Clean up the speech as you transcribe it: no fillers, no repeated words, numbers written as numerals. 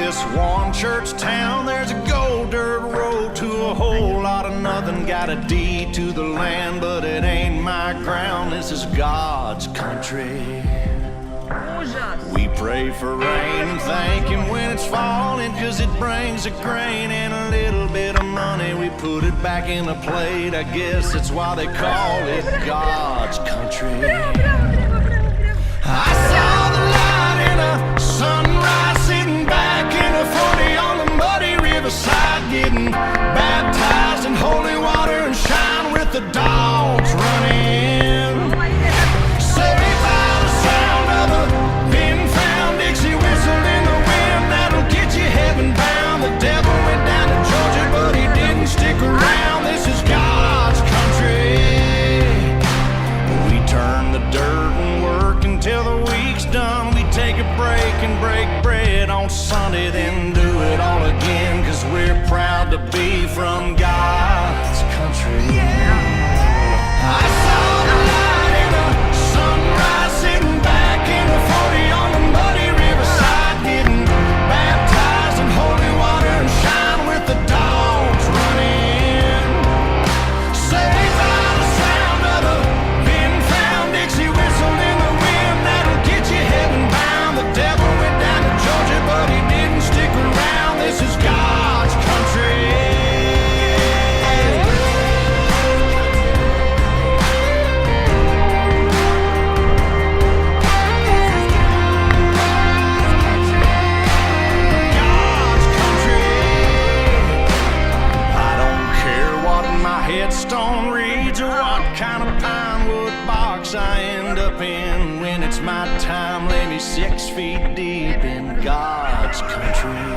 this one church town, there's a gold dirt road to a whole lot of nothing. Got a deed to the land, but it ain't my ground. This is God's country. We pray for rain and thank Him when it's falling, 'cause it brings a grain and a little bit of money. We put it back in the plate, I guess that's why they call it God's country. I saw the light in a sunrise, sitting back in a 40 on the muddy riverside, getting baptized in holy water and shine with the dogs running. Saved by the sound of a pin-found Dixie whistle in the wind that'll get you heaven bound. The devil went down to Georgia, but he didn't stick around. This is God's country. We turn the dirt and work until the week's done. We take a break and break bread on Sunday, then do it all again, 'cause we're proud to be from God's country. I saw the light in a sunrise, sitting back in a 40 on the muddy riverside, getting baptized in holy water and shine with the dogs running. Saved by the sound of a pin-found Dixie whistle in the wind that'll get you heaven bound. The devil went down to Georgia, but he didn't stick around. This is God's country. God's country. I don't care what my headstone reads or what kind of pine wood box I end up in. When it's my time, lay me 6 feet deep in God's country.